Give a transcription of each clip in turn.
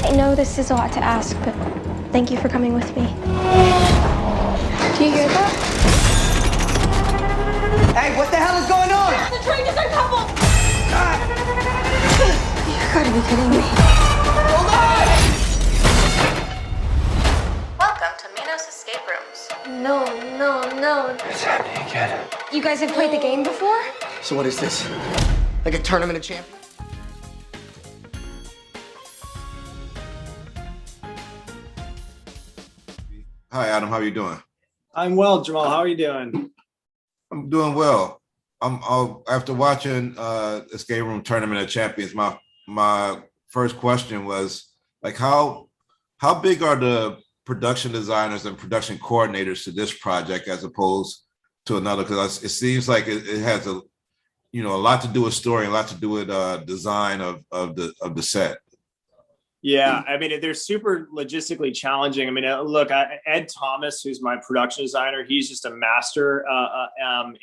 I know this is a lot to ask, but thank you for coming with me. Do you hear that? Hey, what the hell is going on? The train just uncoupled! Ah! You gotta be kidding me. Hold on! Welcome to Minos Escape Rooms. No. It's happening again. You guys have played the game before? So what is this? Like a tournament of champions? Hi, Adam. How are you doing? I'm well, Jamal. How are you doing? I'm doing well. After watching Escape Room Tournament of Champions, my first question was like, how big are the production designers and production coordinators to this project as opposed to another? Because it seems like it has a lot to do with story, a lot to do with design of the set. Yeah, I mean, they're super logistically challenging. I mean, look, Ed Thomas, who's my production designer, he's just a master.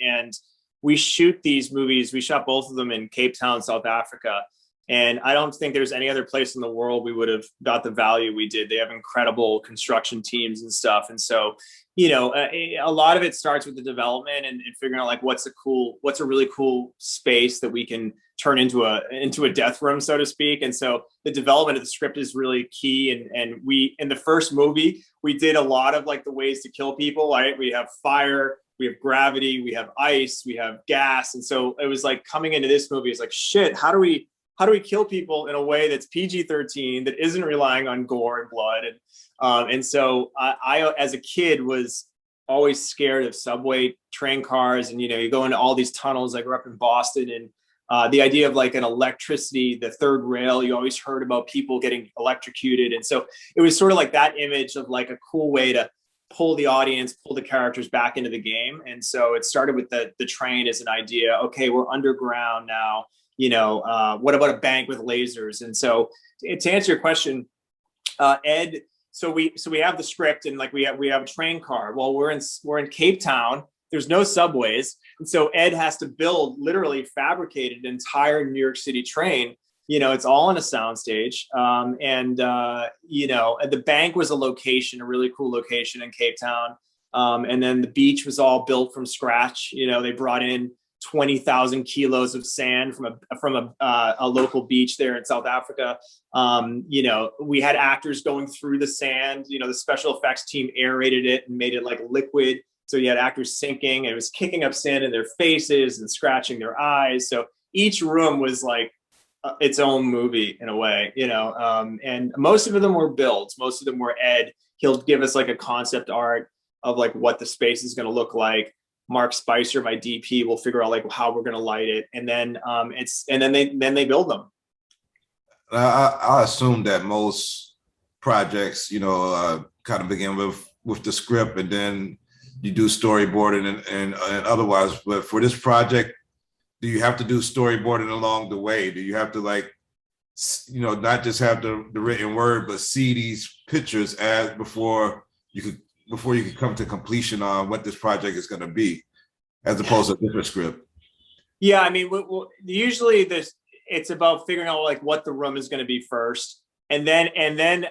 And we shoot these movies. We shot both of them in Cape Town, South Africa. And I don't think there's any other place in the world we would have got the value we did. They have incredible construction teams and stuff. And so, a lot of it starts with the development and figuring out like what's a really cool space that we can turn into a death room, so to speak. And so the development of the script is really key. And we, in the first movie, we did a lot of like the ways to kill people, right? We have fire, we have gravity, we have ice, we have gas. And so it was like coming into this movie, it's like, shit, how do we kill people in a way that's PG-13, that isn't relying on gore and blood? And so I, as a kid, was always scared of subway train cars. And, you go into all these tunnels. I grew up in Boston, and the idea of like an electricity, the third rail, you always heard about people getting electrocuted. And so it was sort of like that image of like a cool way to pull the audience, pull the characters back into the game. And so it started with the train as an idea. Okay, we're underground now. What about a bank with lasers? And so to answer your question, Ed, so we have the script, and like we have a train car. Well, we're in Cape Town. There's no subways. And so Ed has to literally fabricate an entire New York City train. It's all on a soundstage. The bank was a really cool location in Cape Town. And then the beach was all built from scratch. They brought in 20,000 kilos of sand from a local beach there in South Africa. We had actors going through the sand. The special effects team aerated it and made it like liquid. So you had actors sinking, and it was kicking up sand in their faces and scratching their eyes. So each room was like its own movie in a way, and most of them were builds. Most of them were Ed. He'll give us like a concept art of like what the space is going to look like. Mark Spicer, my DP, will figure out like how we're going to light it. And then then they build them. I assume that most projects, kind of begin with the script, and then you do storyboarding and otherwise. But for this project, do you have to do storyboarding along the way? Do you have to like, not just have the written word, but see these pictures before you could come to completion on what this project is going to be, as opposed to a different script? Yeah, I mean, usually it's about figuring out like what the room is going to be first. And then,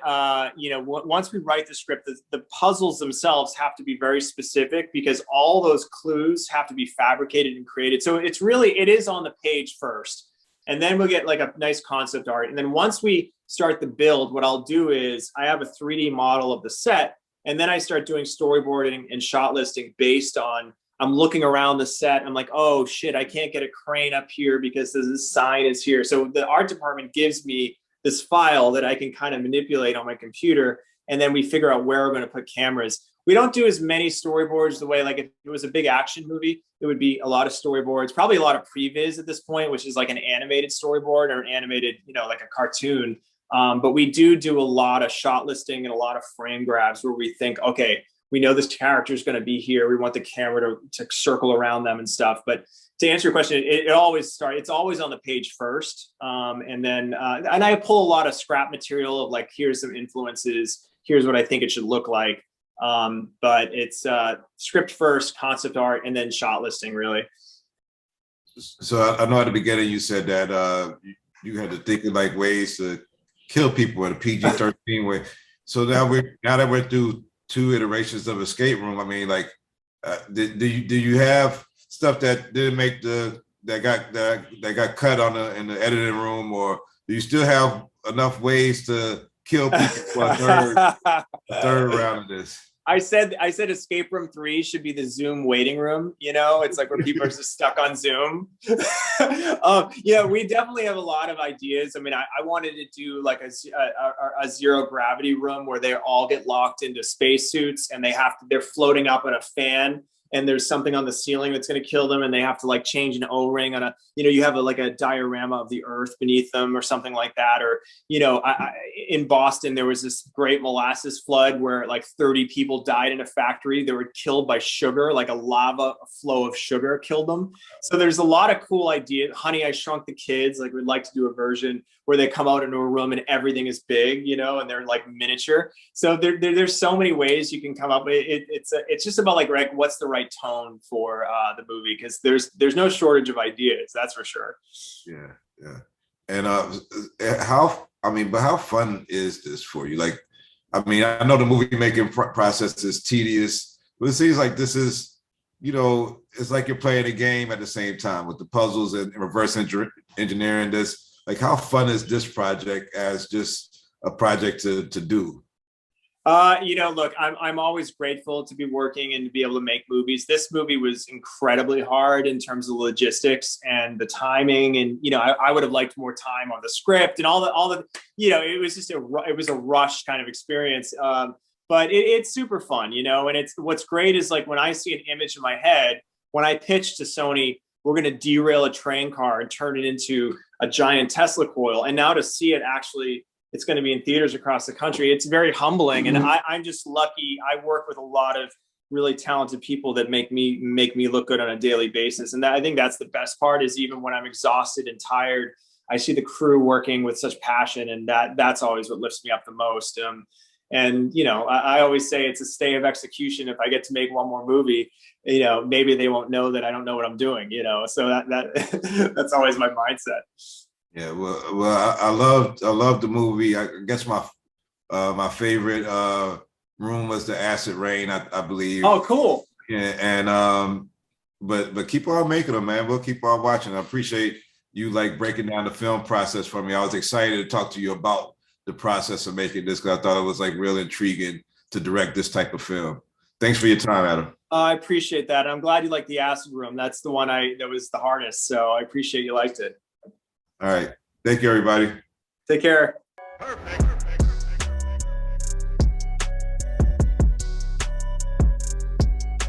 once we write the script, the puzzles themselves have to be very specific, because all those clues have to be fabricated and created. So it is on the page first, and then we'll get like a nice concept art. And then once we start the build, what I'll do is I have a 3D model of the set, and then I start doing storyboarding and shot listing based on, I'm looking around the set. I'm like, oh shit, I can't get a crane up here because this sign is here. So the art department gives me this file that I can kind of manipulate on my computer. And then we figure out where we're going to put cameras. We don't do as many storyboards the way, like if it was a big action movie, it would be a lot of storyboards, probably a lot of previs at this point, which is like an animated storyboard or an animated, like a cartoon. But we do a lot of shot listing and a lot of frame grabs where we think, okay, we know this character is going to be here. We want the camera to circle around them and stuff. But to answer your question, it's always on the page first. And I pull a lot of scrap material of like, here's some influences. Here's what I think it should look like. But it's script first, concept art, and then shot listing, really. So I know at the beginning you said that you had to think of like ways to kill people in a PG-13 way. So now that we're through 2 iterations of Escape Room, I mean, like, do you have stuff that didn't make that got cut in the editing room, or do you still have enough ways to kill people for a third round of this? I said Escape Room 3 should be the Zoom waiting room. You know, it's like where people are just stuck on Zoom. Yeah, we definitely have a lot of ideas. I mean, I wanted to do like a zero gravity room where they all get locked into spacesuits and they're floating up on a fan. And there's something on the ceiling that's going to kill them, and they have to like change an O-ring on you have like a diorama of the earth beneath them or something like that. Or, in Boston, there was this great molasses flood where like 30 people died in a factory. They were killed by sugar, like a lava flow of sugar killed them. So there's a lot of cool ideas. Honey, I Shrunk the Kids, like we'd like to do a version where they come out into a room and everything is big, and they're like miniature. So there's so many ways you can come up with it. It's just about like what's the right tone for the movie, because there's no shortage of ideas, that's for sure. Yeah. And how fun is this for you? Like, I mean, I know the movie making process is tedious, but it seems like this is, it's like you're playing a game at the same time with the puzzles and reverse engineering this. Like, how fun is this project as just a project to do? Look, I'm always grateful to be working and to be able to make movies. This movie was incredibly hard in terms of logistics and the timing. And, I would have liked more time on the script and all the, it was just it was a rush kind of experience. But it's super fun, and what's great is like when I see an image in my head, when I pitch to Sony, we're going to derail a train car and turn it into a giant Tesla coil. And now to see it actually, it's going to be in theaters across the country. It's very humbling. And I'm just lucky. I work with a lot of really talented people that make me look good on a daily basis. And I think that's the best part, is even when I'm exhausted and tired, I see the crew working with such passion. And that's always what lifts me up the most. I always say it's a stay of execution. If I get to make one more movie, maybe they won't know that I don't know what I'm doing, so that that's always my mindset. Yeah, well, I love the movie. I guess my favorite room was the acid rain, I believe. Oh, cool. Yeah, and but keep on making them, man. We'll keep on watching. I appreciate you like breaking down the film process for me. I was excited to talk to you about the process of making this, because I thought it was like real intriguing to direct this type of film. Thanks for your time, Adam. I appreciate that. I'm glad you liked the acid room. That's the one that was the hardest. So I appreciate you liked it. All right. Thank you, everybody. Take care. Perfect.